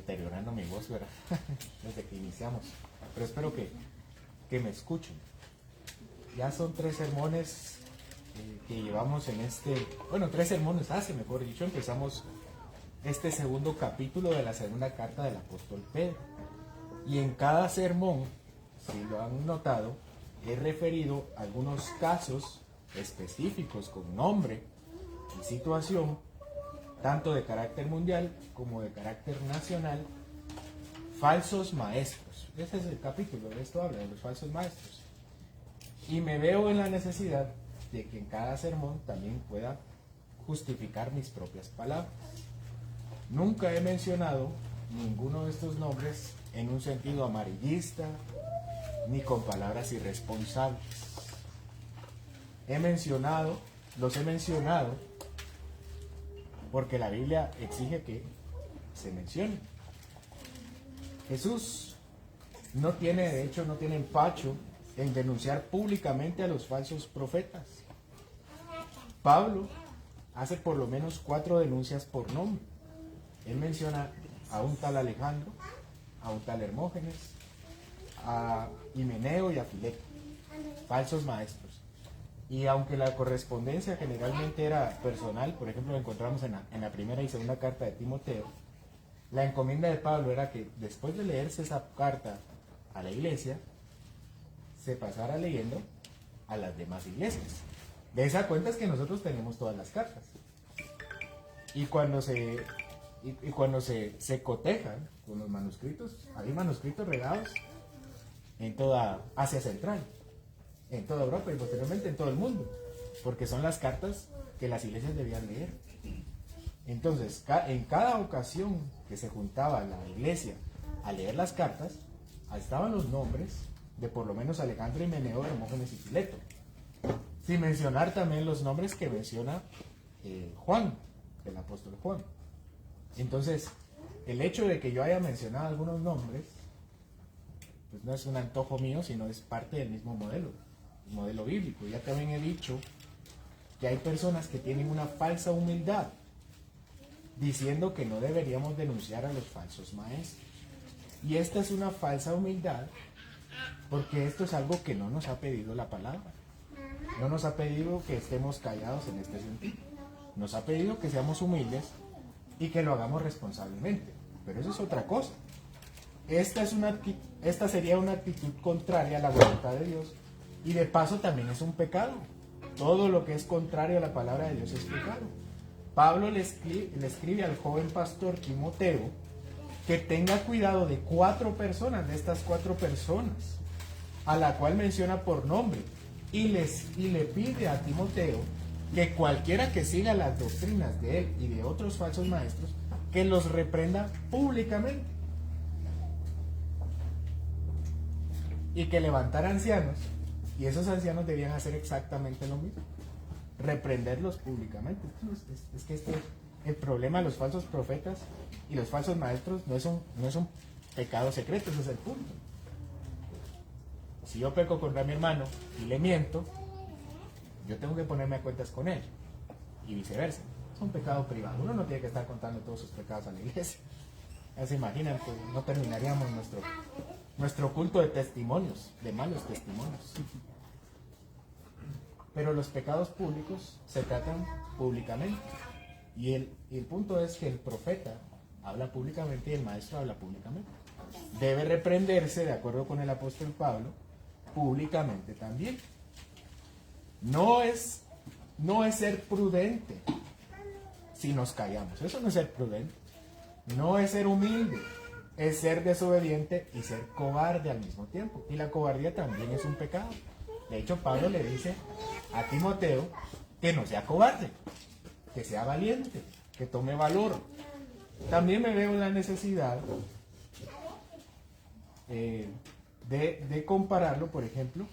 deteriorando mi voz, ¿verdad? Desde que iniciamos. Pero espero que me escuchen. Ya son 3 sermones que llevamos en bueno, 3 sermones hace, mejor dicho, empezamos este segundo capítulo de la segunda carta del apóstol Pedro. Y en cada sermón, si lo han notado, he referido algunos casos específicos con nombre y situación, tanto de carácter mundial como de carácter nacional, falsos maestros. Ese es el capítulo, de esto habla, de los falsos maestros. Y me veo en la necesidad de que en cada sermón también pueda justificar mis propias palabras. Nunca he mencionado ninguno de estos nombres en un sentido amarillista, ni con palabras irresponsables. Los he mencionado porque la Biblia exige que se mencionen. Jesús no tiene empacho en denunciar públicamente a los falsos profetas. Pablo hace por lo menos 4 denuncias por nombre. Él menciona a un tal Alejandro, a un tal Hermógenes, a Himeneo y a Fileto, falsos maestros. Y aunque la correspondencia generalmente era personal, por ejemplo, lo encontramos en la primera y segunda carta de Timoteo, la encomienda de Pablo era que después de leerse esa carta a la iglesia, se pasara leyendo a las demás iglesias. De esa cuenta es que nosotros tenemos todas las cartas. Y cuando se cotejan con los manuscritos, hay manuscritos regados en toda Asia Central, en toda Europa y posteriormente en todo el mundo, porque son las cartas que las iglesias debían leer. Entonces, en cada ocasión que se juntaba la iglesia a leer las cartas, ahí estaban los nombres de por lo menos Alejandro, Himeneo, Hermógenes y Fileto, sin mencionar también los nombres que menciona Juan, el apóstol Juan. Entonces, el hecho de que yo haya mencionado algunos nombres, pues no es un antojo mío, sino es parte del mismo modelo, el modelo bíblico. Ya también he dicho que hay personas que tienen una falsa humildad, diciendo que no deberíamos denunciar a los falsos maestros. Y esta es una falsa humildad, porque esto es algo que no nos ha pedido la palabra. No nos ha pedido que estemos callados en este sentido. Nos ha pedido que seamos humildes y que lo hagamos responsablemente. Pero eso es otra cosa. Esta sería una actitud contraria a la voluntad de Dios, y de paso también es un pecado. Todo lo que es contrario a la palabra de Dios es pecado. Pablo le escribe al joven pastor Timoteo que tenga cuidado de 4 personas, de estas 4 personas, a la cual menciona por nombre, y le pide a Timoteo que cualquiera que siga las doctrinas de él y de otros falsos maestros, que los reprenda públicamente, y que levantara ancianos, y esos ancianos debían hacer exactamente lo mismo, reprenderlos públicamente. Es que el problema de los falsos profetas y los falsos maestros no es un pecado secreto, ese es el punto. Si yo peco contra mi hermano y le miento, yo tengo que ponerme a cuentas con él, y viceversa. Es un pecado privado. Uno no tiene que estar contando todos sus pecados a la iglesia. Ya se imaginan que no terminaríamos nuestro culto de testimonios, de malos testimonios. Pero los pecados públicos se tratan públicamente. Y el punto es que el profeta habla públicamente y el maestro habla públicamente. Debe reprenderse, de acuerdo con el apóstol Pablo, públicamente también. No es ser prudente si nos callamos. Eso no es ser prudente. No es ser humilde. Es ser desobediente y ser cobarde al mismo tiempo. Y la cobardía también es un pecado. De hecho, Pablo le dice a Timoteo que no sea cobarde, que sea valiente, que tome valor. También me veo en la necesidad de compararlo, por ejemplo,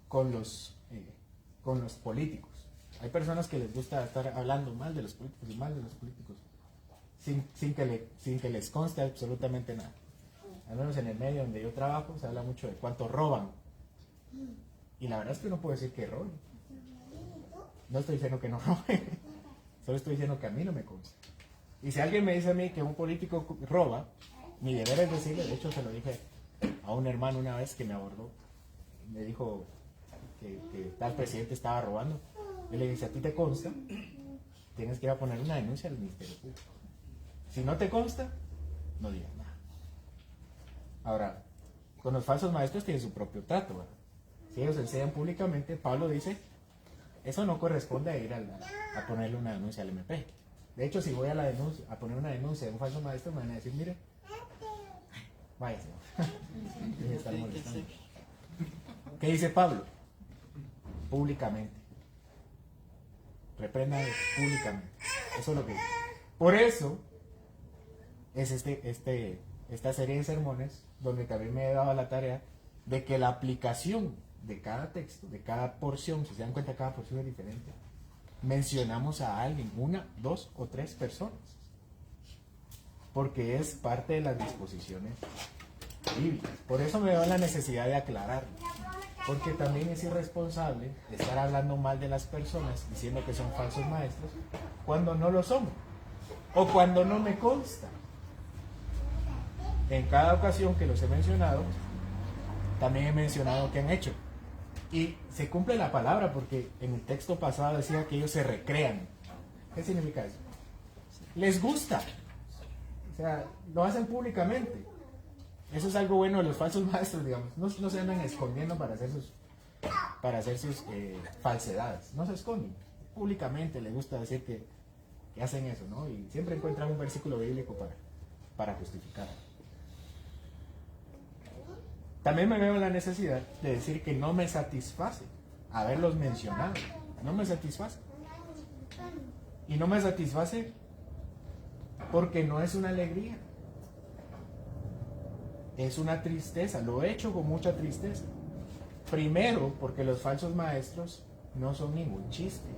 con los políticos. Hay personas que les gusta estar hablando mal de los políticos y mal de los políticos, sin que les conste absolutamente nada. Al menos en el medio donde yo trabajo se habla mucho de cuánto roban. Y la verdad es que no puedo decir que roben. No estoy diciendo que no roben, solo estoy diciendo que a mí no me consta. Y si alguien me dice a mí que un político roba, mi deber es decirle, de hecho se lo dije a un hermano una vez que me abordó, me dijo que tal presidente estaba robando. Yo le dije, si a ti te consta, tienes que ir a poner una denuncia al Ministerio Público. Si no te consta, no digas nada. Ahora, con los falsos maestros tienen su propio trato, ¿verdad? Si ellos enseñan públicamente, Pablo dice, eso no corresponde a ir a ponerle una denuncia al MP. De hecho, si voy a poner una denuncia de un falso maestro, me van a decir, mire, váyase. ¿Qué dice Pablo? Públicamente. Reprenda públicamente. Eso es lo que dice. Por eso es esta serie de sermones donde también me he dado la tarea de que la aplicación de cada texto, de cada porción, si se dan cuenta, cada porción es diferente. Mencionamos a alguien, una, dos o tres personas, porque es parte de las disposiciones bíblicas. Por eso me veo la necesidad de aclarar, porque también es irresponsable estar hablando mal de las personas, diciendo que son falsos maestros, cuando no lo son, o cuando no me consta. En cada ocasión que los he mencionado, también he mencionado que han hecho. Y se cumple la palabra, porque en el texto pasado decía que ellos se recrean. ¿Qué significa eso? Les gusta. O sea, lo hacen públicamente. Eso es algo bueno de los falsos maestros, digamos. No se andan escondiendo para hacer sus falsedades. No se esconden. Públicamente les gusta decir que hacen eso, ¿no? Y siempre encuentran un versículo bíblico para justificar. También me veo la necesidad de decir que no me satisface haberlos mencionado. No me satisface. Y no me satisface porque no es una alegría. Es una tristeza. Lo he hecho con mucha tristeza. Primero, porque los falsos maestros no son ningún chiste.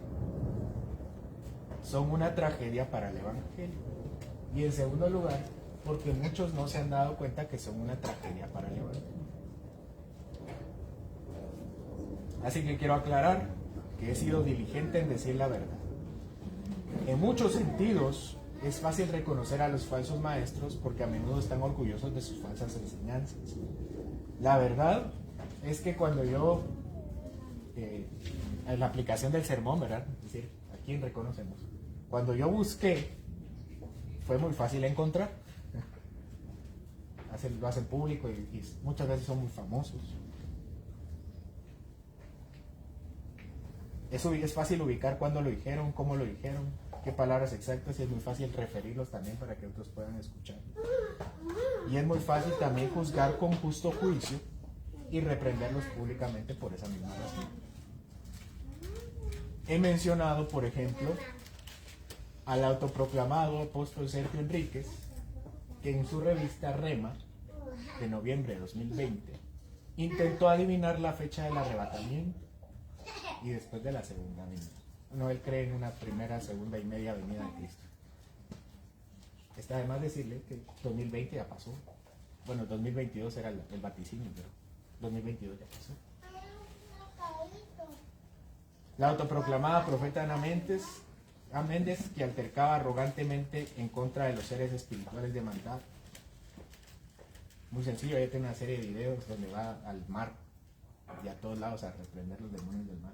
Son una tragedia para el Evangelio. Y en segundo lugar, porque muchos no se han dado cuenta que son una tragedia para el Evangelio. Así que quiero aclarar que he sido diligente en decir la verdad. En muchos sentidos es fácil reconocer a los falsos maestros porque a menudo están orgullosos de sus falsas enseñanzas. La verdad es que cuando yo, en la aplicación del sermón, ¿verdad? Es decir, ¿a quién reconocemos? Cuando yo busqué, fue muy fácil encontrar. Lo hacen público y muchas veces son muy famosos. Es fácil ubicar cuándo lo dijeron, cómo lo dijeron, qué palabras exactas, y es muy fácil referirlos también para que otros puedan escuchar. Y es muy fácil también juzgar con justo juicio y reprenderlos públicamente por esa misma razón. He mencionado, por ejemplo, al autoproclamado apóstol Sergio Enríquez, que en su revista Rema, de noviembre de 2020, intentó adivinar la fecha del arrebatamiento y después de la segunda venida. No, él cree en una primera, segunda y media venida de Cristo. Está de más decirle que 2020 ya pasó. Bueno, 2022 era el vaticinio, pero 2022 ya pasó. La autoproclamada profeta Ana Méndez, que altercaba arrogantemente en contra de los seres espirituales de maldad. Muy sencillo, ella tiene una serie de videos donde va al mar y a todos lados a reprender los demonios del mar.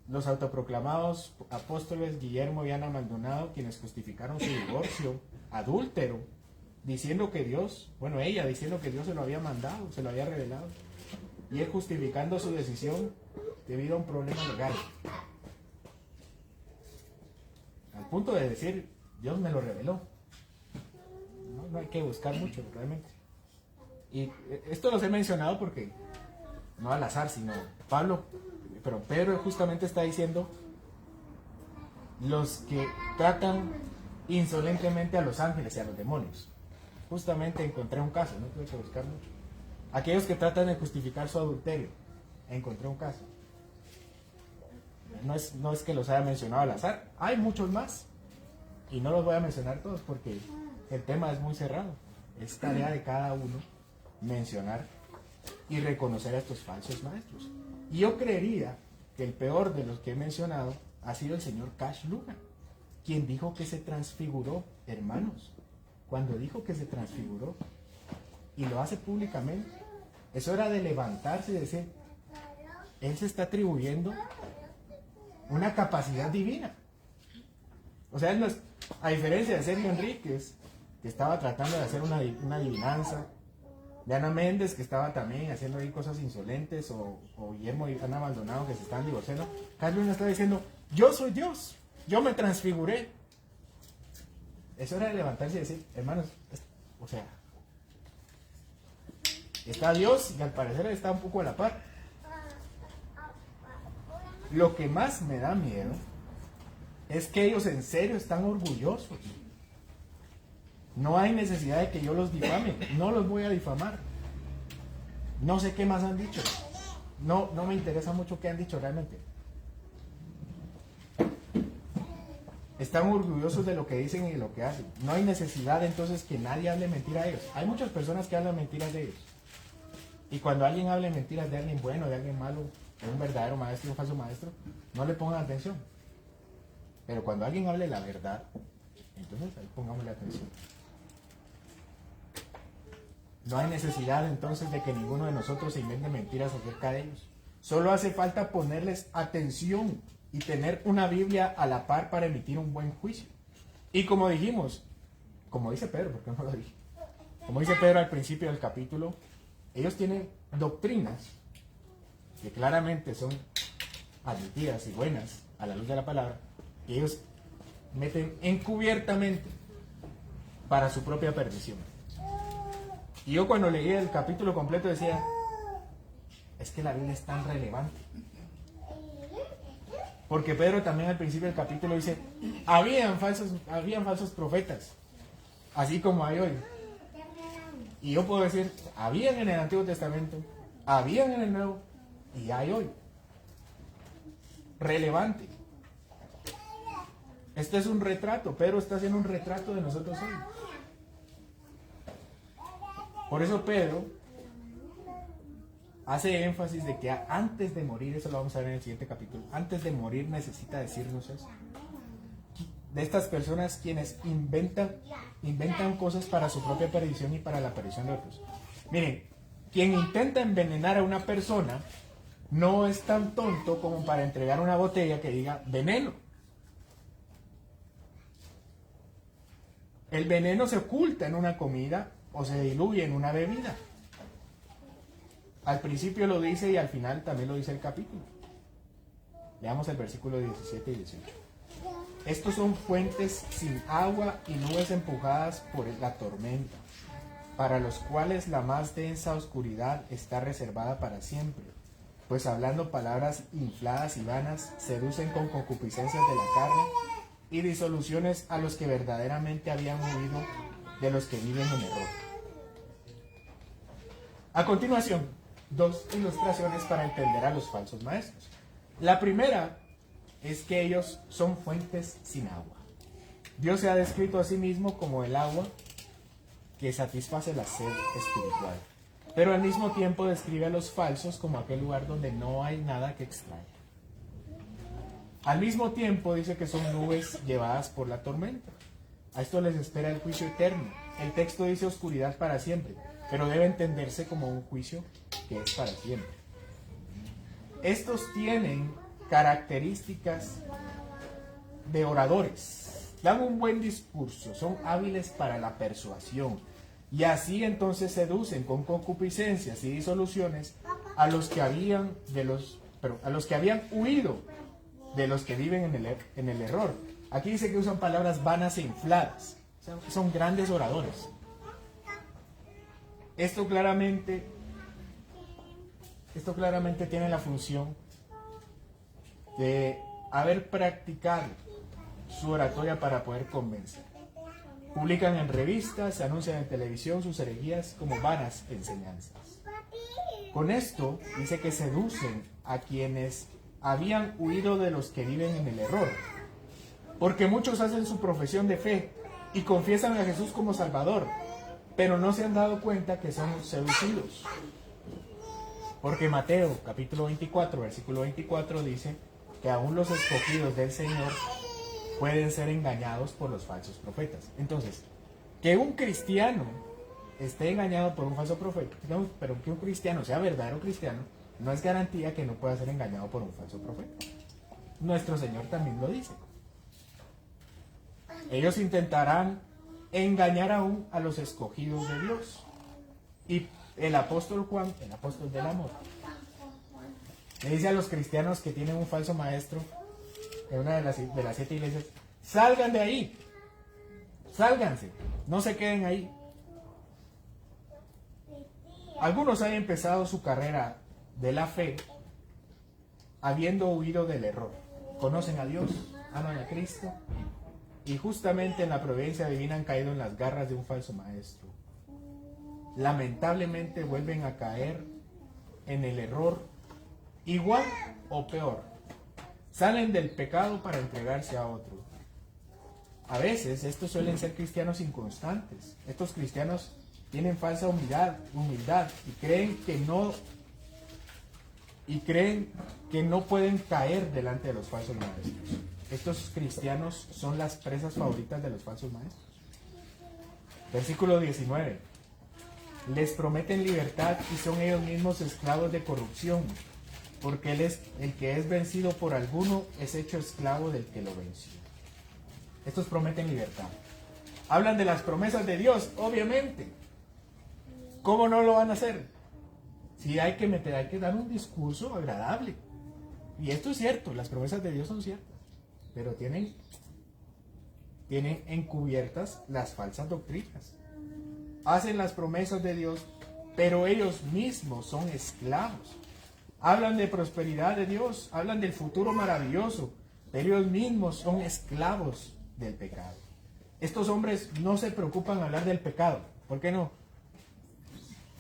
Los autoproclamados apóstoles Guillermo y Ana Maldonado, quienes justificaron su divorcio adúltero, diciendo que Dios, ella diciendo que Dios se lo había mandado, se lo había revelado, y él justificando su decisión debido a un problema legal. Al punto de decir, Dios me lo reveló. No hay que buscar mucho, realmente. Y esto los he mencionado porque, no al azar, sino Pedro justamente está diciendo, los que tratan insolentemente a los ángeles y a los demonios. Justamente encontré un caso, no tuve que buscar mucho. Aquellos que tratan de justificar su adulterio, encontré un caso. No es que los haya mencionado al azar, hay muchos más. Y no los voy a mencionar todos porque el tema es muy cerrado. Es tarea de cada uno mencionar y reconocer a estos falsos maestros. Y yo creería que el peor de los que he mencionado ha sido el señor Cash Luna. quien dijo que se transfiguró, hermanos. Cuando dijo que se transfiguró y lo hace públicamente, es hora de levantarse y decir, él se está atribuyendo una capacidad divina. O sea, a diferencia de Sergio Enríquez, que estaba tratando de hacer una adivinanza, de Ana Méndez, que estaba también haciendo ahí cosas insolentes, o Guillermo y Ana Maldonado, que se estaban divorciando, Carlos está diciendo, yo soy Dios, yo me transfiguré. Es hora de levantarse y decir, hermanos, o sea, está Dios y al parecer está un poco a la par. Lo que más me da miedo es que ellos en serio están orgullosos. No hay necesidad de que yo los difame, no los voy a difamar. No sé qué más han dicho. No me interesa mucho qué han dicho realmente. Están orgullosos de lo que dicen y de lo que hacen. No hay necesidad entonces que nadie hable mentira a ellos. Hay muchas personas que hablan mentiras de ellos. Y cuando alguien hable mentiras de alguien bueno, de alguien malo, de un verdadero maestro y un falso maestro, no le pongan atención. Pero cuando alguien hable la verdad, entonces ahí pongámosle atención. No hay necesidad entonces de que ninguno de nosotros se invente mentiras acerca de ellos. Solo hace falta ponerles atención y tener una Biblia a la par para emitir un buen juicio. Y como dijimos, como dice Pedro, ¿por qué no lo dije? Como dice Pedro al principio del capítulo, ellos tienen doctrinas que claramente son admitidas y buenas a la luz de la palabra, que ellos meten encubiertamente para su propia perdición. Y yo cuando leí el capítulo completo decía, es que la Biblia es tan relevante. Porque Pedro también al principio del capítulo dice, habían falsos profetas, así como hay hoy. Y yo puedo decir, habían en el Antiguo Testamento, habían en el Nuevo, y hay hoy. Relevante. Este es un retrato, Pedro está haciendo un retrato de nosotros hoy. Por eso Pedro hace énfasis de que antes de morir, eso lo vamos a ver en el siguiente capítulo, antes de morir necesita decirnos eso. De estas personas quienes inventan cosas para su propia perdición y para la perdición de otros. Miren, quien intenta envenenar a una persona no es tan tonto como para entregar una botella que diga veneno. El veneno se oculta en una comida o se diluye en una bebida. Al principio lo dice y al final también lo dice el capítulo. Leamos el versículo 17 y 18. Estos son fuentes sin agua y nubes empujadas por la tormenta, para los cuales la más densa oscuridad está reservada para siempre, pues hablando palabras infladas y vanas, seducen con concupiscencias de la carne y disoluciones a los que verdaderamente habían huido de los que viven en error. A continuación, dos ilustraciones para entender a los falsos maestros. La primera es que ellos son fuentes sin agua. Dios se ha descrito a sí mismo como el agua que satisface la sed espiritual, pero al mismo tiempo describe a los falsos como aquel lugar donde no hay nada que extraer. Al mismo tiempo dice que son nubes llevadas por la tormenta. A esto les espera el juicio eterno. El texto dice oscuridad para siempre, pero debe entenderse como un juicio que es para siempre. Estos tienen características de oradores, dan un buen discurso, son hábiles para la persuasión y así entonces seducen con concupiscencias y disoluciones a los que habían huido de los que viven en el error. Aquí dice que usan palabras vanas e infladas, o sea, son grandes oradores. Esto claramente tiene la función de haber practicado su oratoria para poder convencer. Publican en revistas, se anuncian en televisión sus herejías como vanas enseñanzas. Con esto dice que seducen a quienes habían huido de los que viven en el error, porque muchos hacen su profesión de fe y confiesan a Jesús como Salvador, pero no se han dado cuenta que son seducidos. Porque Mateo capítulo 24, versículo 24 dice que aún los escogidos del Señor pueden ser engañados por los falsos profetas. Entonces, que un cristiano esté engañado por un falso profeta, pero que un cristiano sea verdadero cristiano, no es garantía que no pueda ser engañado por un falso profeta. Nuestro Señor también lo dice. Ellos intentarán engañar aún a los escogidos de Dios. Y el apóstol Juan, el apóstol del amor, le dice a los cristianos que tienen un falso maestro en una de las 7 iglesias: salgan de ahí, sálganse, no se queden ahí. Algunos han empezado su carrera de la fe habiendo huido del error. Conocen a Dios, aman a Cristo, y justamente en la providencia divina han caído en las garras de un falso maestro. Lamentablemente vuelven a caer en el error igual o peor. Salen del pecado para entregarse a otro. A veces estos suelen ser cristianos inconstantes. Estos cristianos tienen falsa humildad y creen que no pueden caer delante de los falsos maestros. Estos cristianos son las presas favoritas de los falsos maestros. Versículo 19. Les prometen libertad y son ellos mismos esclavos de corrupción, porque el que es vencido por alguno es hecho esclavo del que lo venció. Estos prometen libertad. Hablan de las promesas de Dios, obviamente. ¿Cómo no lo van a hacer? Sí, hay que dar un discurso agradable. Y esto es cierto, las promesas de Dios son ciertas, pero tienen encubiertas las falsas doctrinas. Hacen las promesas de Dios, pero ellos mismos son esclavos. Hablan de prosperidad de Dios, hablan del futuro maravilloso, pero ellos mismos son esclavos del pecado. Estos hombres no se preocupan en hablar del pecado. ¿Por qué no?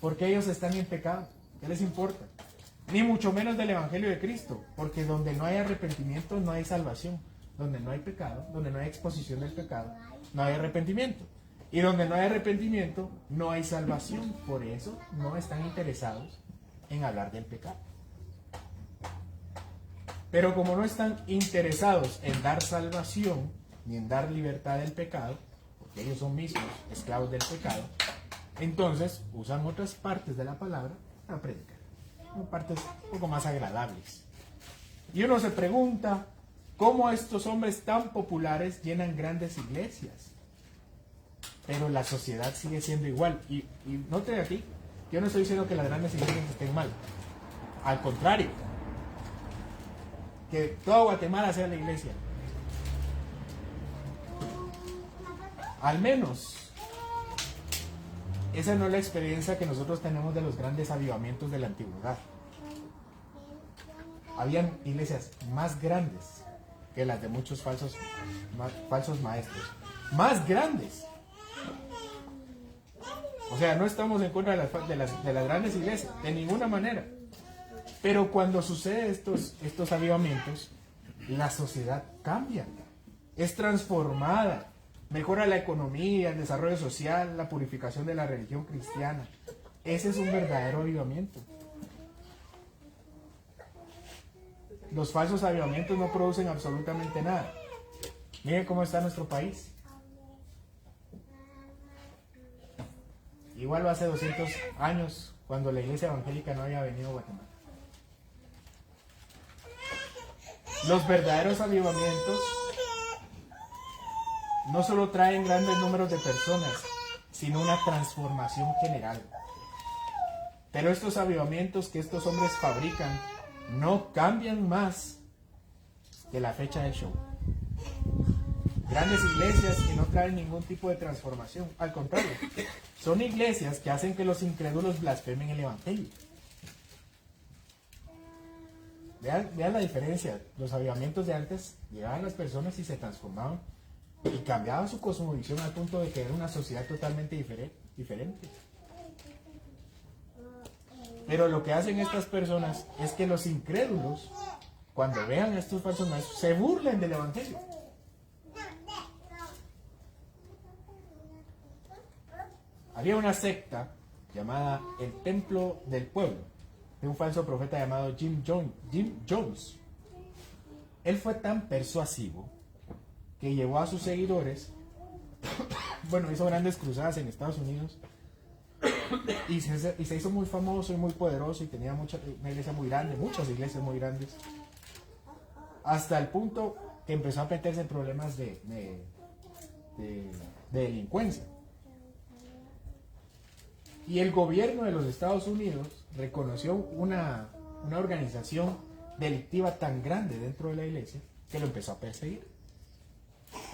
Porque ellos están en pecado. ¿Qué les importa? Ni mucho menos del Evangelio de Cristo, porque donde no hay arrepentimiento no hay salvación. Donde no hay pecado, donde no hay exposición del pecado, no hay arrepentimiento. Y donde no hay arrepentimiento, no hay salvación. Por eso no están interesados en hablar del pecado. Pero como no están interesados en dar salvación, ni en dar libertad del pecado, porque ellos son mismos esclavos del pecado, entonces usan otras partes de la palabra para predicar. Partes un poco más agradables. Y uno se pregunta, ¿cómo estos hombres tan populares llenan grandes iglesias? Pero la sociedad sigue siendo igual. Y note aquí, yo no estoy diciendo que las grandes iglesias estén mal. Al contrario, que toda Guatemala sea la iglesia. Al menos, esa no es la experiencia que nosotros tenemos de los grandes avivamientos de la antigüedad. Habían iglesias más grandes que las de muchos falsos maestros. Más grandes. O sea, no estamos en contra de las grandes iglesias, de ninguna manera. Pero cuando suceden estos avivamientos, la sociedad cambia, es transformada, mejora la economía, el desarrollo social, la purificación de la religión cristiana. Ese es un verdadero avivamiento. Los falsos avivamientos no producen absolutamente nada. Miren cómo está nuestro país. Igual hace 200 años, cuando la iglesia evangélica no había venido a Guatemala. Los verdaderos avivamientos no solo traen grandes números de personas, sino una transformación general. Pero estos avivamientos que estos hombres fabrican no cambian más que la fecha del show. Grandes iglesias que no traen ningún tipo de transformación. Al contrario, son iglesias que hacen que los incrédulos blasfemen el evangelio. Vean la diferencia. Los avivamientos de antes llegaban a las personas y se transformaban y cambiaban su cosmovisión al punto de que era una sociedad totalmente diferente. Pero lo que hacen estas personas es que los incrédulos, cuando vean a estos falsos maestros, se burlen del evangelio. Había una secta llamada el Templo del Pueblo, de un falso profeta llamado Jim Jones. Él fue tan persuasivo que llevó a sus seguidores, bueno, hizo grandes cruzadas en Estados Unidos y se hizo muy famoso y muy poderoso y tenía una iglesia muy grande, muchas iglesias muy grandes, hasta el punto que empezó a meterse en problemas de delincuencia. Y el gobierno de los Estados Unidos reconoció una organización delictiva tan grande dentro de la iglesia que lo empezó a perseguir.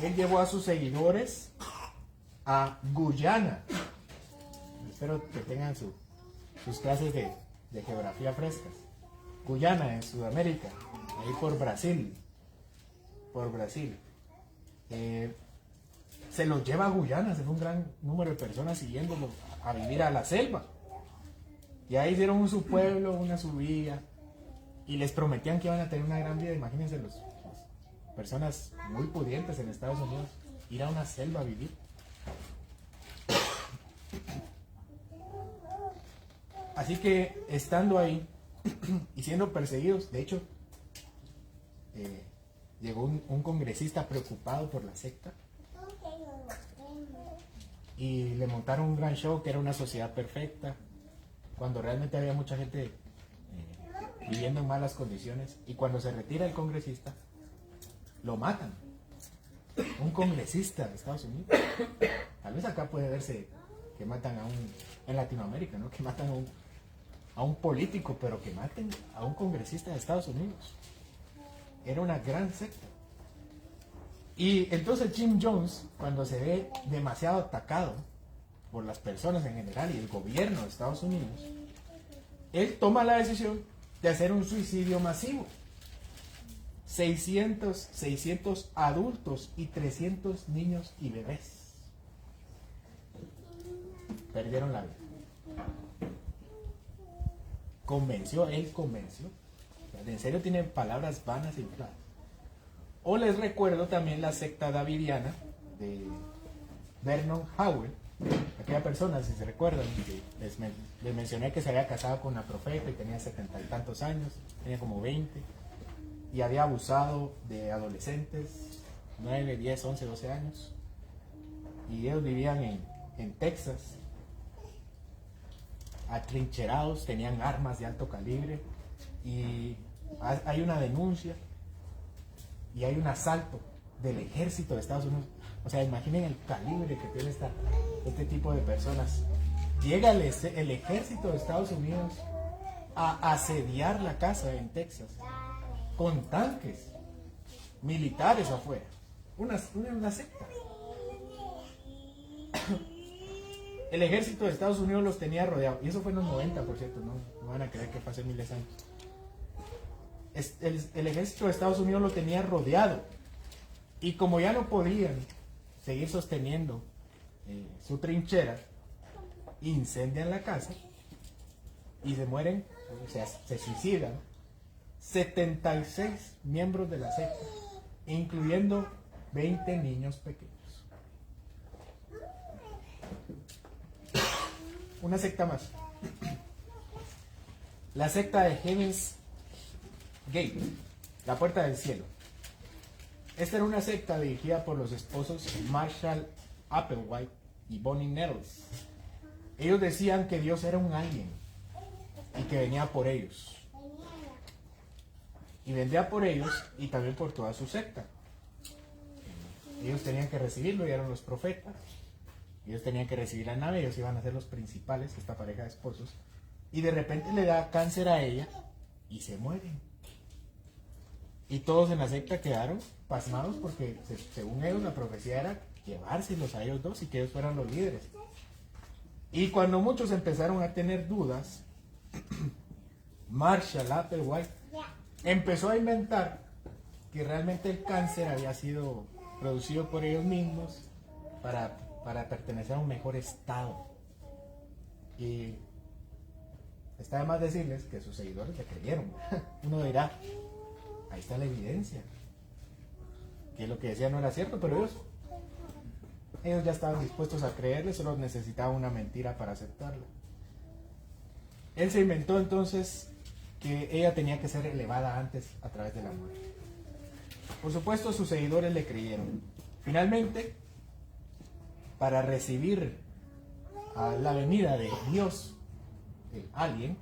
Él llevó a sus seguidores a Guyana. Espero que tengan sus clases de geografía frescas. Guyana, en Sudamérica, ahí por Brasil. Se los lleva a Guyana, se fue un gran número de personas siguiéndolo a vivir a la selva. Y ahí hicieron su pueblo, una subida, y les prometían que iban a tener una gran vida. Imagínense las personas muy pudientes en Estados Unidos, ir a una selva a vivir. Así que estando ahí y siendo perseguidos, de hecho, llegó un congresista preocupado por la secta y le montaron un gran show que era una sociedad perfecta, cuando realmente había mucha gente viviendo en malas condiciones. Y cuando se retira el congresista, lo matan. Un congresista de Estados Unidos. Tal vez acá puede verse que matan en Latinoamérica, ¿no? Que matan a un político, pero que maten a un congresista de Estados Unidos. Era una gran secta. Y entonces Jim Jones, cuando se ve demasiado atacado por las personas en general y el gobierno de Estados Unidos, él toma la decisión de hacer un suicidio masivo. 600 adultos y 300 niños y bebés perdieron la vida. Él convenció. En serio tiene palabras vanas e infladas. O les recuerdo también la secta davidiana de Vernon Howell. Aquella persona, si se recuerdan, que les mencioné que se había casado con una profeta y tenía 70 y tantos años, tenía como 20, y había abusado de adolescentes, 9, 10, 11, 12 años. Y ellos vivían en Texas, atrincherados, tenían armas de alto calibre, y hay una denuncia y hay un asalto del ejército de Estados Unidos. O sea, imaginen el calibre que tiene este tipo de personas. Llega el ejército de Estados Unidos a asediar la casa en Texas con tanques militares afuera. Una secta. El ejército de Estados Unidos los tenía rodeados. Y eso fue en los 90, por cierto. No van a creer que fue hace miles de años. El ejército de Estados Unidos lo tenía rodeado. Y como ya no podían seguir sosteniendo su trinchera, incendian la casa y se mueren, o sea, se suicidan 76 miembros de la secta, incluyendo 20 niños pequeños. Una secta más. La secta de Heaven's Gate, la puerta del cielo. Esta era una secta dirigida por los esposos Marshall Applewhite y Bonnie Nettles. Ellos decían que Dios era un alien y que venía por ellos. Y vendría por ellos y también por toda su secta. Ellos tenían que recibirlo y eran los profetas. Ellos tenían que recibir la nave, ellos iban a ser los principales, esta pareja de esposos. Y de repente le da cáncer a ella y se mueren. Y todos en la secta quedaron pasmados porque según ellos la profecía era llevárselos a ellos dos y que ellos fueran los líderes. Y cuando muchos empezaron a tener dudas, Marshall Applewhite empezó a inventar que realmente el cáncer había sido producido por ellos mismos para pertenecer a un mejor estado. Y está de más decirles que sus seguidores le creyeron. Uno dirá, ahí está la evidencia, que lo que decía no era cierto, pero ellos ya estaban dispuestos a creerle, solo necesitaban una mentira para aceptarla. Él se inventó entonces que ella tenía que ser elevada antes a través de la muerte. Por supuesto, sus seguidores le creyeron. Finalmente, para recibir a la venida de Dios, el alien,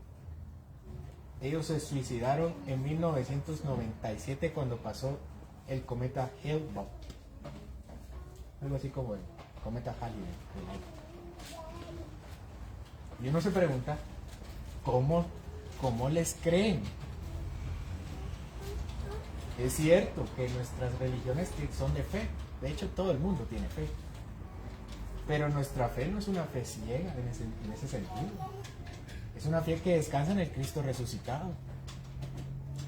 ellos se suicidaron en 1997 cuando pasó el cometa Hale-Bopp. Algo así como el cometa Halley del aire. Y uno se pregunta, ¿cómo les creen? Es cierto que nuestras religiones son de fe. De hecho, todo el mundo tiene fe. Pero nuestra fe no es una fe ciega en ese sentido. Es una fe que descansa en el Cristo resucitado.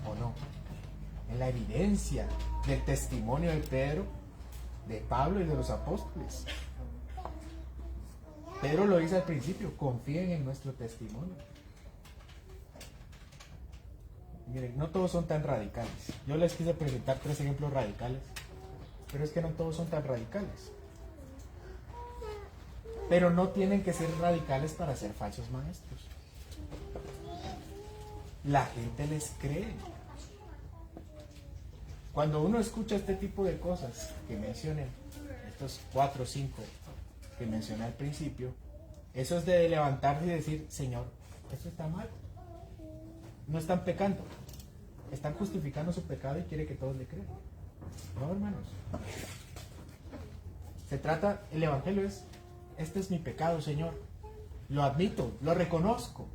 ¿O no? En la evidencia del testimonio de Pedro, de Pablo y de los apóstoles. Pedro lo dice al principio, confíen en nuestro testimonio. Miren, no todos son tan radicales. Yo les quise presentar 3 ejemplos radicales, pero es que no todos son tan radicales. Pero no tienen que ser radicales para ser falsos maestros. La gente les cree. Cuando uno escucha este tipo de cosas que mencioné, estos 4 o 5 que mencioné al principio, eso es de levantarse y decir, Señor, esto está mal. No están pecando, están justificando su pecado y quiere que todos le crean. No, hermanos. Se trata, el evangelio es, este es mi pecado, Señor. Lo admito, lo reconozco.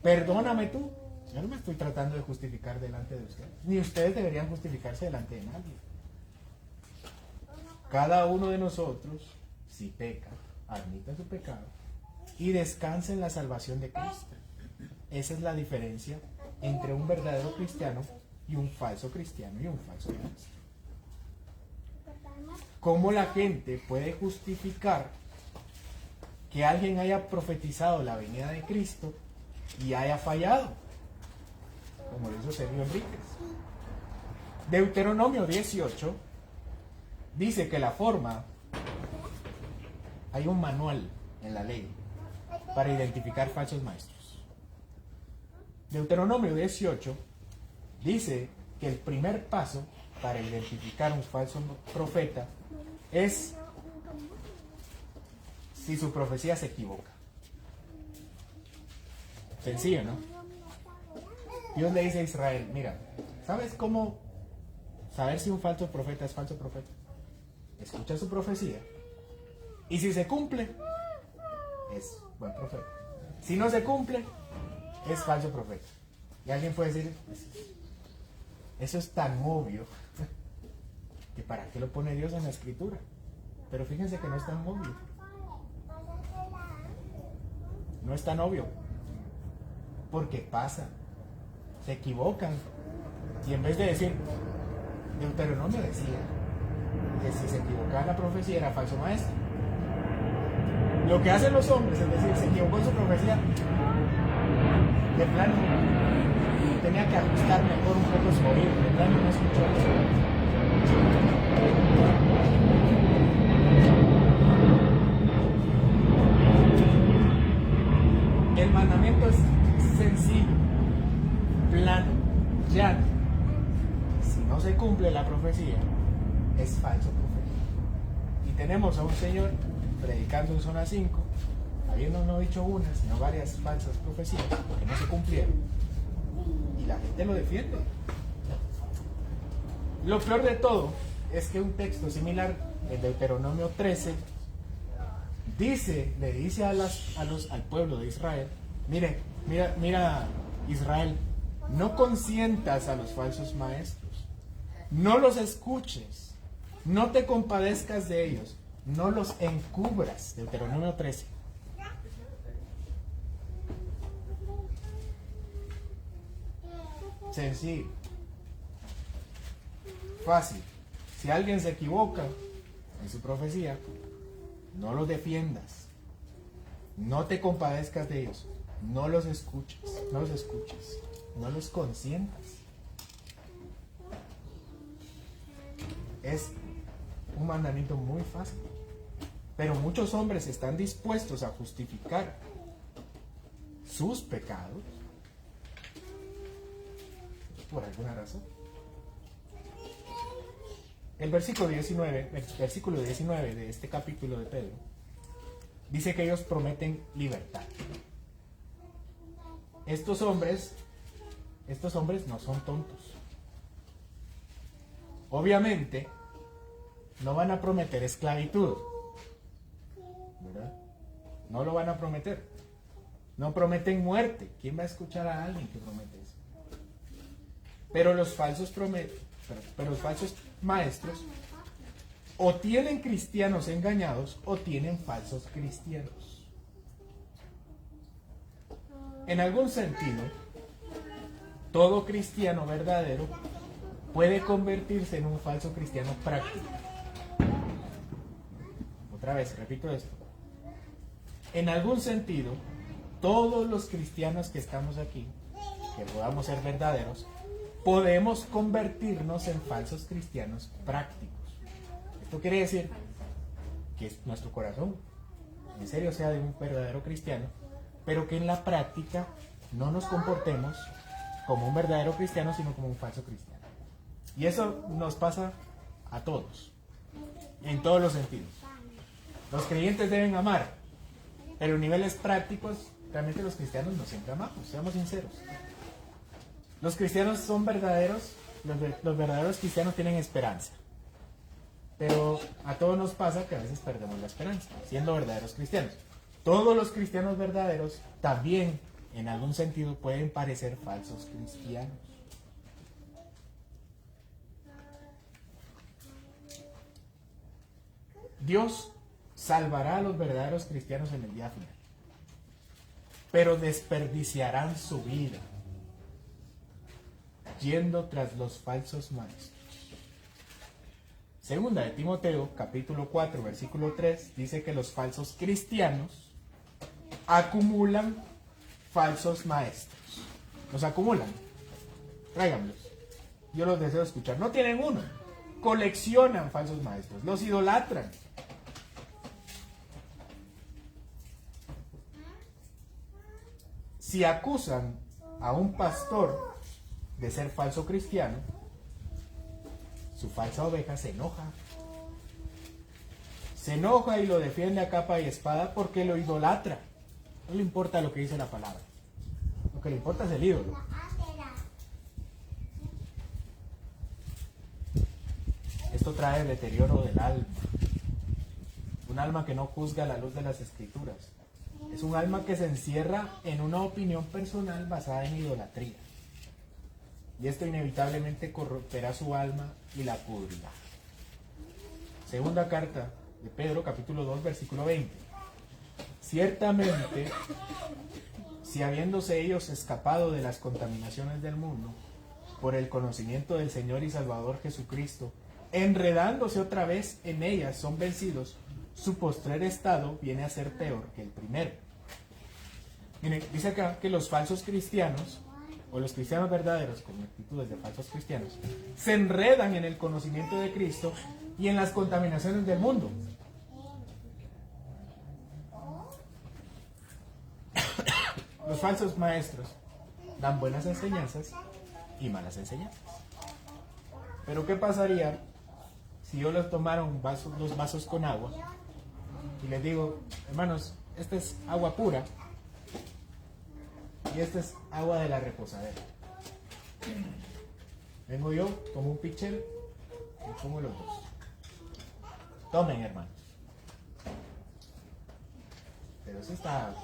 Perdóname tú. Yo no me estoy tratando de justificar delante de ustedes. Ni ustedes deberían justificarse delante de nadie. Cada uno de nosotros, si peca, admita su pecado y descansa en la salvación de Cristo. Esa es la diferencia entre un verdadero cristiano y un falso cristiano y un falso maestro. ¿Cómo la gente puede justificar que alguien haya profetizado la venida de Cristo y haya fallado? Como lo hizo Sergio Enríquez. Deuteronomio 18 dice que la forma, hay un manual en la ley para identificar falsos maestros. Deuteronomio 18 dice que el primer paso para identificar un falso profeta es si su profecía se equivoca. Sencillo, ¿no? Dios le dice a Israel, mira, ¿sabes cómo saber si un falso profeta es falso profeta? Escucha su profecía y si se cumple, es buen profeta. Si no se cumple, es falso profeta. Y alguien puede decir, eso es tan obvio que para qué lo pone Dios en la escritura. Pero fíjense que no es tan obvio. No es tan obvio. Porque pasa. Se equivocan. Y en vez de decir, Deuteronomio decía que si se equivocaba la profecía era falso maestro. Lo que hacen los hombres, es decir, se equivocó en su profecía, de plano tenía que ajustar mejor un poco su oído, de plano no escuchó eso. El mandamiento es sencillo, plano, llano. Si no se cumple la profecía, es falso profeta. Y tenemos a un señor predicando en zona 5, habiendo no dicho una, sino varias falsas profecías que no se cumplieron. Y la gente lo defiende. Lo peor de todo es que un texto similar, el Deuteronomio 13, le dice al pueblo de Israel, mira Israel, no consientas a los falsos maestros, no los escuches, no te compadezcas de ellos, no los encubras. Deuteronomio 13. Sencillo, fácil. Si alguien se equivoca en su profecía, no los defiendas, no te compadezcas de ellos, no los escuches, no los consientas. Es un mandamiento muy fácil, pero muchos hombres están dispuestos a justificar sus pecados por alguna razón. el versículo 19 de este capítulo de Pedro, dice que ellos prometen libertad. Estos hombres no son tontos. Obviamente, no van a prometer esclavitud, ¿verdad? No lo van a prometer. No prometen muerte. ¿Quién va a escuchar a alguien que promete eso? Pero los falsos maestros o tienen cristianos engañados o tienen falsos cristianos. En algún sentido, todo cristiano verdadero puede convertirse en un falso cristiano práctico. Otra vez, repito esto. En algún sentido, todos los cristianos que estamos aquí, que podamos ser verdaderos, podemos convertirnos en falsos cristianos prácticos. Esto quiere decir que nuestro corazón, en serio, sea de un verdadero cristiano, pero que en la práctica no nos comportemos como un verdadero cristiano, sino como un falso cristiano. Y eso nos pasa a todos, en todos los sentidos. Los creyentes deben amar, pero en niveles prácticos, realmente los cristianos no siempre amamos, seamos sinceros. Los cristianos son verdaderos, los verdaderos cristianos tienen esperanza. Pero a todos nos pasa que a veces perdemos la esperanza, siendo verdaderos cristianos. Todos los cristianos verdaderos también, en algún sentido, pueden parecer falsos cristianos. Dios salvará a los verdaderos cristianos en el día final, pero desperdiciarán su vida yendo tras los falsos maestros. Segunda de Timoteo, capítulo 4, versículo 3, dice que los falsos cristianos acumulan falsos maestros. Los acumulan. Tráiganlos. Yo los deseo escuchar. No tienen uno. Coleccionan falsos maestros. Los idolatran. Si acusan a un pastor de ser falso cristiano, su falsa oveja se enoja. Se enoja y lo defiende a capa y espada porque lo idolatra. No le importa lo que dice la palabra. Lo que le importa es el ídolo. Esto trae el deterioro del alma. Un alma que no juzga a la luz de las escrituras. Es un alma que se encierra en una opinión personal basada en idolatría. Y esto inevitablemente corromperá su alma y la pudrirá. Segunda carta de Pedro, capítulo 2, versículo 20. Ciertamente, si habiéndose ellos escapado de las contaminaciones del mundo, por el conocimiento del Señor y Salvador Jesucristo, enredándose otra vez en ellas, son vencidos, su postrer estado viene a ser peor que el primero. Miren, dice acá que los falsos cristianos, o los cristianos verdaderos con actitudes de falsos cristianos, se enredan en el conocimiento de Cristo y en las contaminaciones del mundo. Los falsos maestros dan buenas enseñanzas y malas enseñanzas. Pero ¿qué pasaría si yo les tomara dos vasos con agua y les digo, hermanos, esta es agua pura y esta es agua de la reposadera? Vengo yo, tomo un pitcher y pongo los dos. Tomen, hermanos. Pero eso está...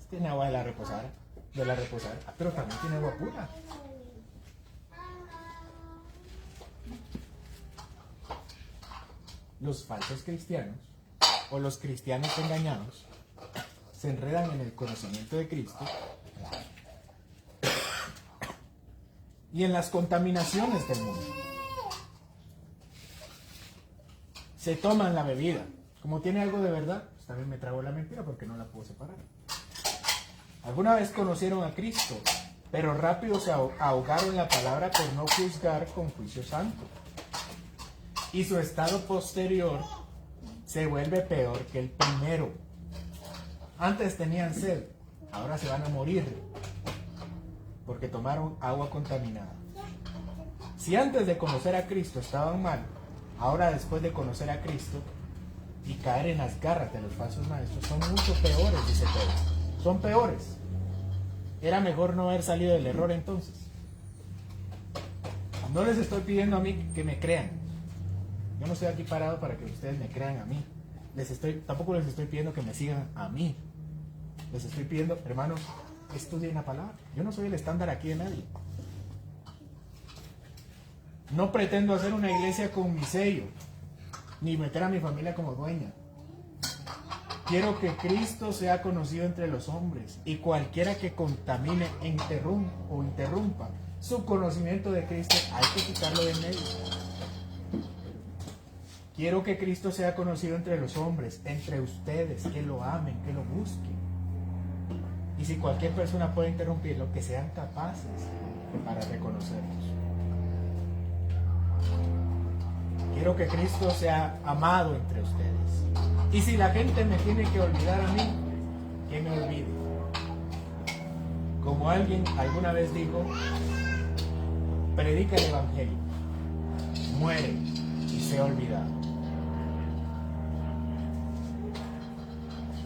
tiene agua de la reposadera. Pero también tiene agua pura. Los falsos cristianos, o los cristianos engañados, se enredan en el conocimiento de Cristo y en las contaminaciones del mundo. Se toman la bebida. Como tiene algo de verdad, pues también me trago la mentira porque no la puedo separar. Alguna vez conocieron a Cristo, pero rápido se ahogaron la palabra por no juzgar con juicio santo. Y su estado posterior se vuelve peor que el primero. Antes tenían sed, ahora se van a morir porque tomaron agua contaminada. Si antes de conocer a Cristo estaban mal, ahora después de conocer a Cristo y caer en las garras de los falsos maestros, son mucho peores, dice Pedro. Son peores. Era mejor no haber salido del error entonces. No les estoy pidiendo a mí que me crean. Yo no estoy aquí parado para que ustedes me crean a mí. Tampoco les estoy pidiendo que me sigan a mí. Les estoy pidiendo, hermanos, estudien la palabra. Yo no soy el estándar aquí de nadie. No pretendo hacer una iglesia con mi sello, ni meter a mi familia como dueña. Quiero que Cristo sea conocido entre los hombres, y cualquiera que contamine o interrumpa su conocimiento de Cristo, hay que quitarlo de en medio. Quiero que Cristo sea conocido entre los hombres, entre ustedes, que lo amen, que lo busquen. Y si cualquier persona puede interrumpirlo, que sean capaces para reconocerlos. Quiero que Cristo sea amado entre ustedes. Y si la gente me tiene que olvidar a mí, que me olvide. Como alguien alguna vez dijo, predica el Evangelio, muere y sea olvidado.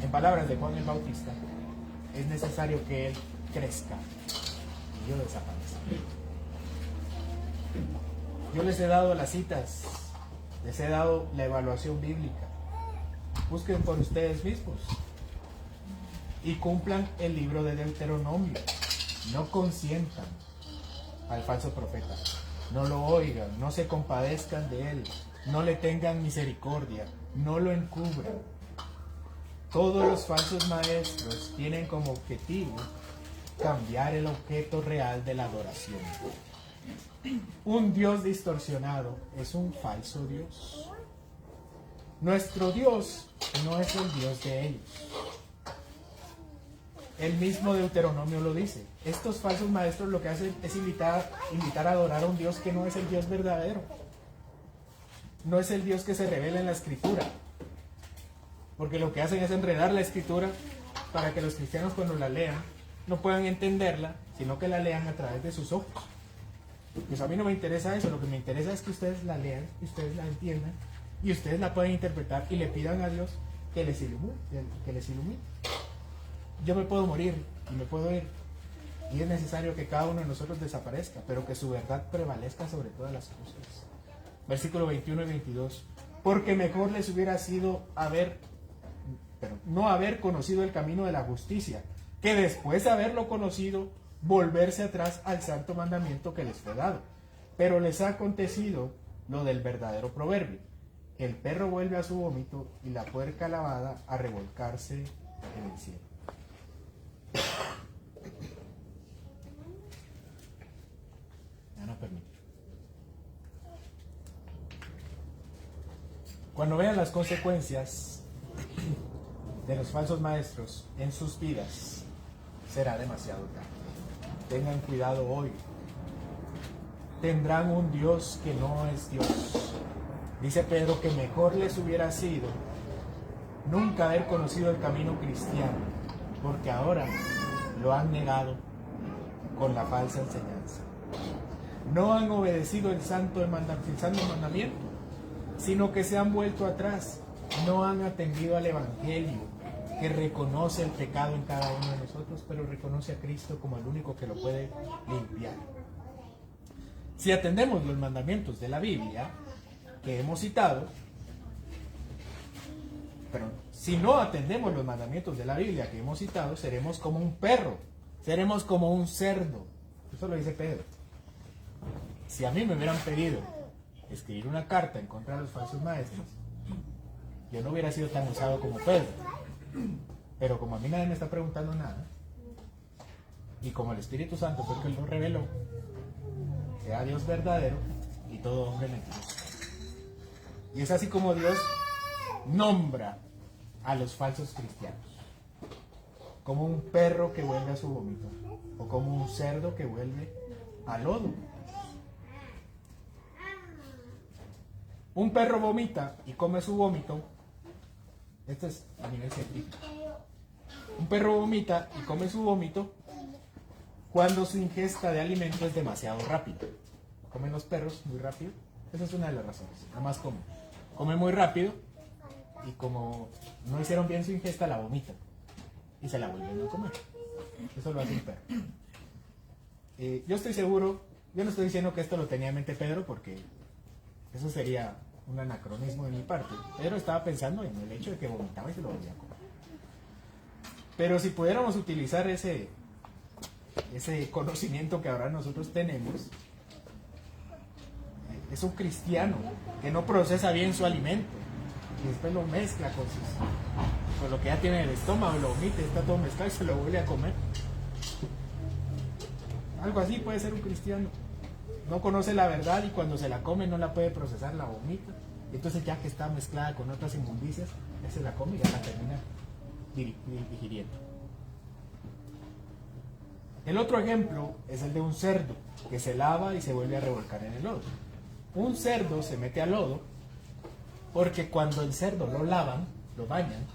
En palabras de Juan el Bautista, es necesario que Él crezca y yo desaparezca. Yo les he dado las citas, les he dado la evaluación bíblica. Busquen por ustedes mismos y cumplan el libro de Deuteronomio. No consientan al falso profeta, no lo oigan, no se compadezcan de él, no le tengan misericordia, no lo encubran. Todos los falsos maestros tienen como objetivo cambiar el objeto real de la adoración. Un Dios distorsionado es un falso Dios. Nuestro Dios no es el Dios de ellos. El mismo Deuteronomio lo dice. Estos falsos maestros lo que hacen es invitar a adorar a un Dios que no es el Dios verdadero. No es el Dios que se revela en la Escritura. Porque lo que hacen es enredar la Escritura para que los cristianos cuando la lean no puedan entenderla, sino que la lean a través de sus ojos. Pues a mí no me interesa eso, lo que me interesa es que ustedes la lean, que ustedes la entiendan y ustedes la pueden interpretar y le pidan a Dios que les ilumine. Yo me puedo morir y me puedo ir y es necesario que cada uno de nosotros desaparezca, pero que su verdad prevalezca sobre todas las cosas. Versículo 21 y 22. Porque mejor les hubiera sido no haber conocido el camino de la justicia, que después de haberlo conocido, volverse atrás al santo mandamiento que les fue dado. Pero les ha acontecido lo del verdadero proverbio: el perro vuelve a su vómito y la puerca lavada a revolcarse en el cielo. Ya no permite. Cuando vean las consecuencias de los falsos maestros en sus vidas, será demasiado tarde. Tengan cuidado hoy. Tendrán un Dios que no es Dios. Dice Pedro que mejor les hubiera sido nunca haber conocido el camino cristiano, porque ahora lo han negado con la falsa enseñanza. No han obedecido el santo mandamiento, sino que se han vuelto atrás. No han atendido al Evangelio, que reconoce el pecado en cada uno de nosotros, pero reconoce a Cristo como el único que lo puede limpiar. Si atendemos los mandamientos de la Biblia que hemos citado, pero si no atendemos los mandamientos de la Biblia que hemos citado, seremos como un perro, seremos como un cerdo. Eso lo dice Pedro. Si a mí me hubieran pedido escribir una carta en contra de los falsos maestros, yo no hubiera sido tan usado como Pedro. Pero como a mí nadie me está preguntando nada, y como el Espíritu Santo fue el que lo reveló, sea Dios verdadero y todo hombre mentiroso. Y es así como Dios nombra a los falsos cristianos: como un perro que vuelve a su vómito, o como un cerdo que vuelve al lodo. Un perro vomita y come su vómito. Esto es a nivel científico. Un perro vomita y come su vómito cuando su ingesta de alimento es demasiado rápida. comen los perros muy rápido. Esa es una de las razones. Nada más come muy rápido y como no hicieron bien su ingesta, la vomitan y se la vuelven a comer. Eso lo hace un perro. Yo estoy seguro, yo no estoy diciendo que esto lo tenía en mente Pedro, porque eso sería un anacronismo de mi parte. Pedro estaba pensando en el hecho de que vomitaba y se lo volvía a comer. Pero si pudiéramos utilizar ese conocimiento que ahora nosotros tenemos, es un cristiano que no procesa bien su alimento y después lo mezcla con lo que ya tiene en el estómago, lo vomita, está todo mezclado y se lo vuelve a comer. Algo así puede ser un cristiano. No conoce la verdad y cuando se la come no la puede procesar, la vomita. Entonces ya que está mezclada con otras inmundicias, ya se la come y ya la termina digiriendo. El otro ejemplo es el de un cerdo que se lava y se vuelve a revolcar en el lodo. Un cerdo se mete al lodo porque cuando el cerdo lo lavan, lo bañan,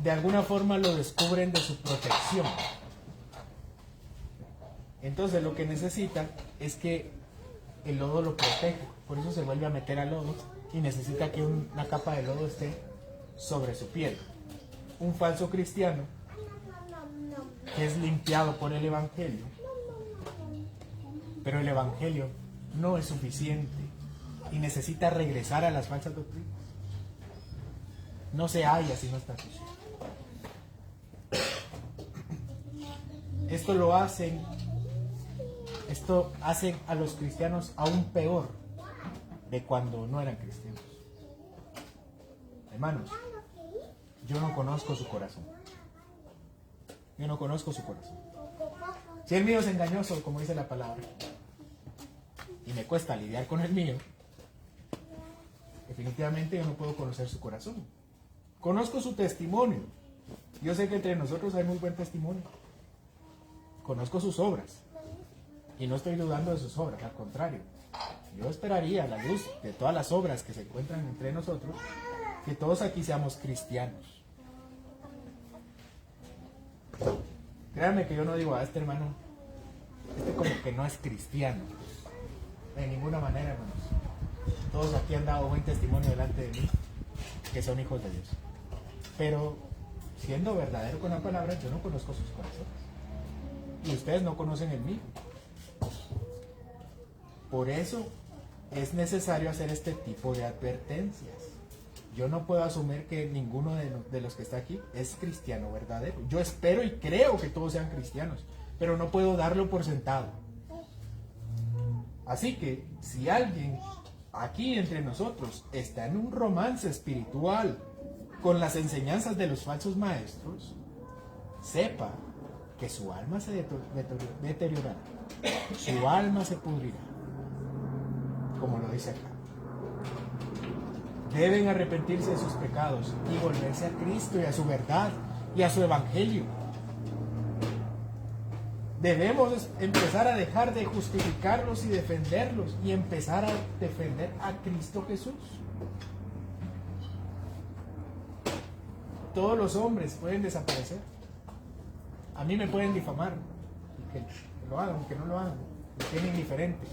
de alguna forma lo descubren de su protección. Entonces lo que necesita es que el lodo lo proteja, por eso se vuelve a meter al lodo y necesita que una capa de lodo esté sobre su piel. Un falso cristiano que es limpiado por el Evangelio, pero el Evangelio no es suficiente y necesita regresar a las falsas doctrinas. No se halla si no está sucio. Esto hace a los cristianos aún peor de cuando no eran cristianos. Hermanos, yo no conozco su corazón. Yo no conozco su corazón. Si el mío es engañoso, como dice la palabra, y me cuesta lidiar con el mío, definitivamente yo no puedo conocer su corazón. Conozco su testimonio. Yo sé que entre nosotros hay muy buen testimonio. Conozco sus obras. Y no estoy dudando de sus obras, al contrario. Yo esperaría, a la luz de todas las obras que se encuentran entre nosotros, que todos aquí seamos cristianos. Créanme que yo no digo a este hermano, como que no es cristiano. De ninguna manera, hermanos. Todos aquí han dado buen testimonio delante de mí, que son hijos de Dios. Pero, siendo verdadero con la palabra, yo no conozco sus corazones. Y ustedes no conocen el mío. Por eso es necesario hacer este tipo de advertencias. Yo no puedo asumir que ninguno de los que está aquí es cristiano verdadero. Yo espero y creo que todos sean cristianos, pero no puedo darlo por sentado. Así que si alguien aquí entre nosotros está en un romance espiritual con las enseñanzas de los falsos maestros, sepa que su alma se deteriorará, su alma se pudrirá, como lo dice acá. Deben arrepentirse de sus pecados y volverse a Cristo y a su verdad y a su evangelio. Debemos empezar a dejar de justificarlos y defenderlos y empezar a defender a Cristo Jesús. Todos los hombres pueden desaparecer. A mí me pueden difamar, y que lo hagan, que no lo hagan, me tienen indiferente.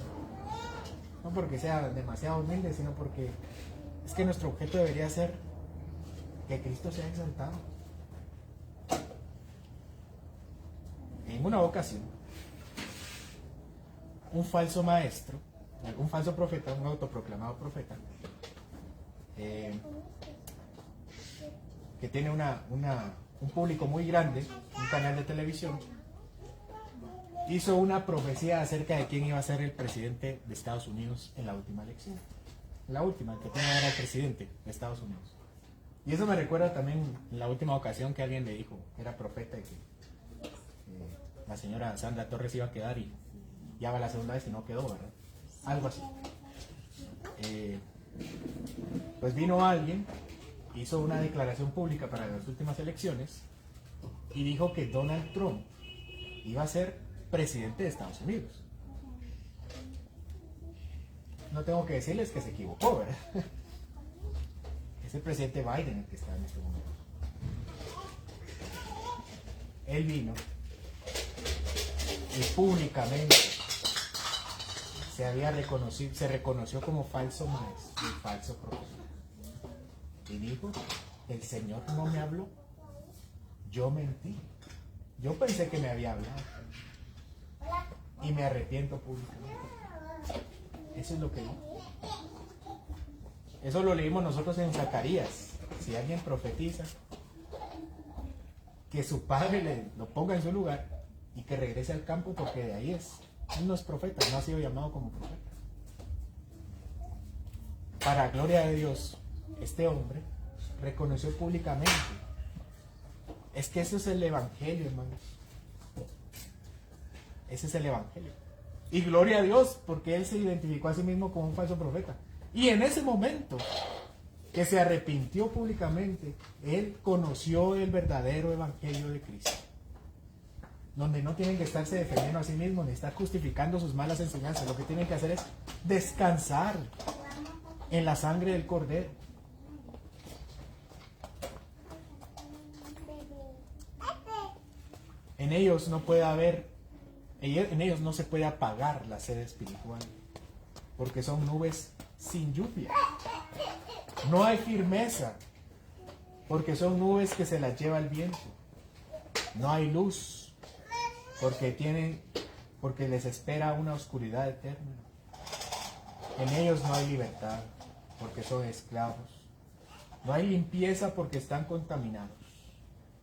No porque sea demasiado humilde, sino porque es que nuestro objeto debería ser que Cristo sea exaltado. En una ocasión, un falso maestro, un falso profeta, un autoproclamado profeta, que tiene un público muy grande, un canal de televisión, hizo una profecía acerca de quién iba a ser el presidente de Estados Unidos en la última elección. La última, el que tiene ahora el presidente de Estados Unidos. Y eso me recuerda también la última ocasión que alguien le dijo que era profeta y que la señora Sandra Torres iba a quedar y ya va la segunda vez y no quedó, ¿verdad? Algo así. Pues vino alguien, hizo una declaración pública para las últimas elecciones y dijo que Donald Trump iba a ser presidente de Estados Unidos. No tengo que decirles que se equivocó, ¿verdad? Es el presidente Biden el que está en este momento. Él vino y públicamente se reconoció como falso maestro y falso profeta. Y dijo, el Señor no me habló, yo mentí. Yo pensé que me había hablado y me arrepiento públicamente. Eso es lo que dijo. Eso lo leímos nosotros en Zacarías. Si alguien profetiza, que su padre lo ponga en su lugar y que regrese al campo, porque de ahí es. Él no es profeta, no ha sido llamado como profeta. Para gloria de Dios, este hombre reconoció públicamente. Es que eso es el evangelio, hermanos. Ese es el evangelio. Y gloria a Dios, porque él se identificó a sí mismo como un falso profeta. Y en ese momento que se arrepintió públicamente, él conoció el verdadero evangelio de Cristo, donde no tienen que estarse defendiendo a sí mismos ni estar justificando sus malas enseñanzas. Lo que tienen que hacer es descansar en la sangre del Cordero. En ellos no puede haber, en ellos no se puede apagar la sed espiritual, porque son nubes sin lluvia. No hay firmeza, porque son nubes que se las lleva el viento. No hay luz, porque les espera una oscuridad eterna. En ellos no hay libertad, porque son esclavos. No hay limpieza, porque están contaminados.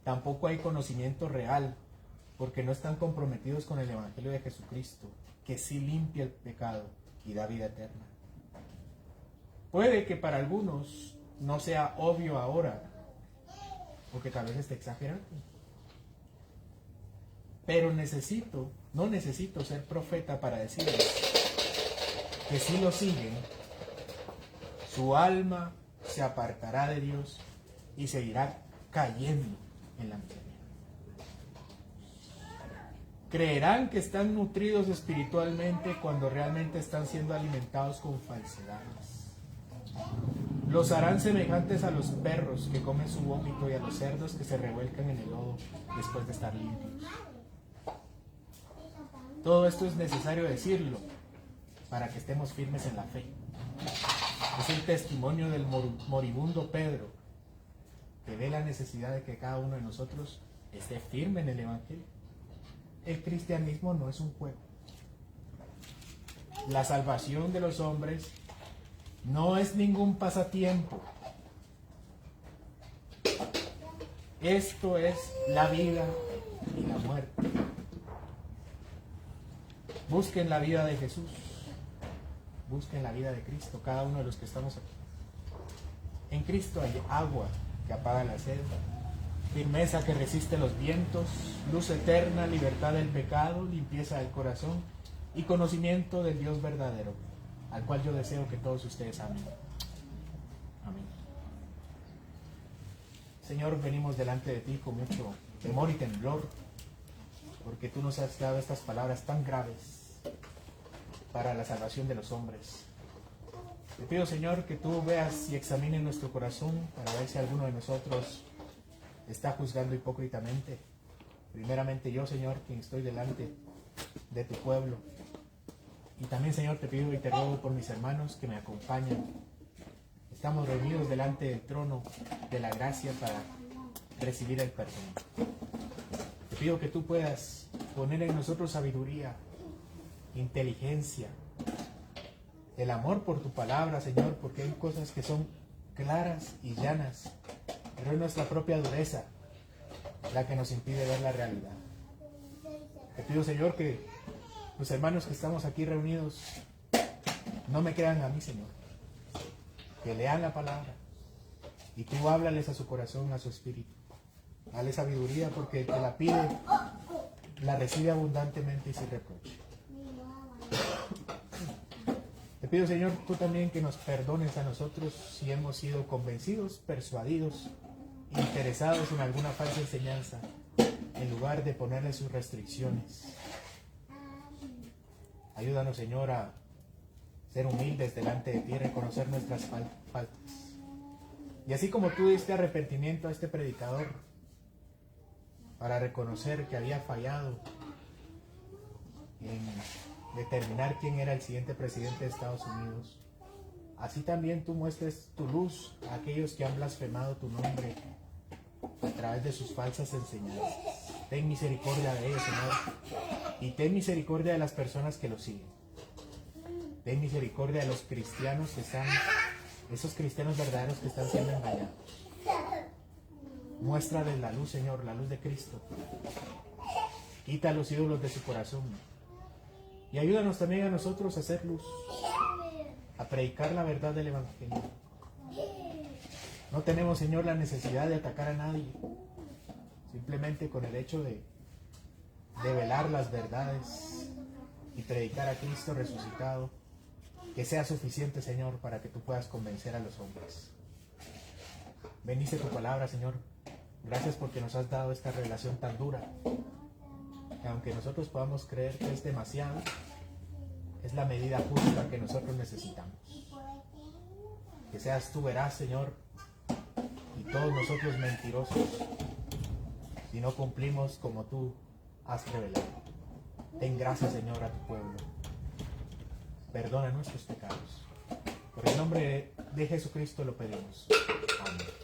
Tampoco hay conocimiento real, porque no están comprometidos con el Evangelio de Jesucristo, que sí limpia el pecado y da vida eterna. Puede que para algunos no sea obvio ahora, porque tal vez esté exagerando. Pero no necesito ser profeta para decirles que si lo siguen, su alma se apartará de Dios y seguirá cayendo en la miseria. Creerán que están nutridos espiritualmente cuando realmente están siendo alimentados con falsedades. Los harán semejantes a los perros que comen su vómito y a los cerdos que se revuelcan en el lodo después de estar limpios. Todo esto es necesario decirlo para que estemos firmes en la fe. Es el testimonio del moribundo Pedro, que ve la necesidad de que cada uno de nosotros esté firme en el Evangelio. El cristianismo no es un juego. La salvación de los hombres no es ningún pasatiempo. Esto es la vida y la muerte. Busquen la vida de Jesús. Busquen la vida de Cristo, cada uno de los que estamos aquí. En Cristo hay agua que apaga la sed, firmeza que resiste los vientos, luz eterna, libertad del pecado, limpieza del corazón y conocimiento del Dios verdadero, al cual yo deseo que todos ustedes amen. Amén. Señor, venimos delante de ti con mucho temor y temblor, porque tú nos has dado estas palabras tan graves para la salvación de los hombres. Te pido, Señor, que tú veas y examines nuestro corazón para ver si alguno de nosotros está juzgando hipócritamente. Primeramente yo, Señor, quien estoy delante de tu pueblo. Y también, Señor, te pido y te ruego por mis hermanos que me acompañan. Estamos reunidos delante del trono de la gracia para recibir el perdón. Te pido que tú puedas poner en nosotros sabiduría, inteligencia, el amor por tu palabra, Señor, porque hay cosas que son claras y llanas, pero es nuestra propia dureza la que nos impide ver la realidad. Te pido, Señor, que los hermanos que estamos aquí reunidos no me crean a mí, Señor, que lean la palabra y tú háblales a su corazón, a su espíritu. Dale sabiduría, porque el que la pide la recibe abundantemente y sin reproche. Te pido, Señor, tú también que nos perdones a nosotros si hemos sido convencidos, persuadidos, interesados en alguna falsa enseñanza, en lugar de ponerle sus restricciones. Ayúdanos, Señor, a ser humildes delante de ti y reconocer nuestras faltas. Y así como tú diste arrepentimiento a este predicador para reconocer que había fallado determinar quién era el siguiente presidente de Estados Unidos, así también tú muestres tu luz a aquellos que han blasfemado tu nombre a través de sus falsas enseñanzas. Ten misericordia de ellos, Señor, y ten misericordia de las personas que lo siguen. Ten misericordia de los cristianos que están, esos cristianos verdaderos que están siendo engañados. Muéstrales la luz, Señor, la luz de Cristo. Quita los ídolos de su corazón. Y ayúdanos también a nosotros a hacer luz, a predicar la verdad del Evangelio. No tenemos, Señor, la necesidad de atacar a nadie. Simplemente con el hecho de velar las verdades y predicar a Cristo resucitado, que sea suficiente, Señor, para que tú puedas convencer a los hombres. Bendice tu palabra, Señor. Gracias porque nos has dado esta revelación tan dura, que aunque nosotros podamos creer que es demasiado, es la medida justa que nosotros necesitamos. Que seas tú veraz, Señor, y todos nosotros mentirosos, si no cumplimos como tú has revelado. Ten gracia, Señor, a tu pueblo. Perdona nuestros pecados. Por el nombre de Jesucristo lo pedimos. Amén.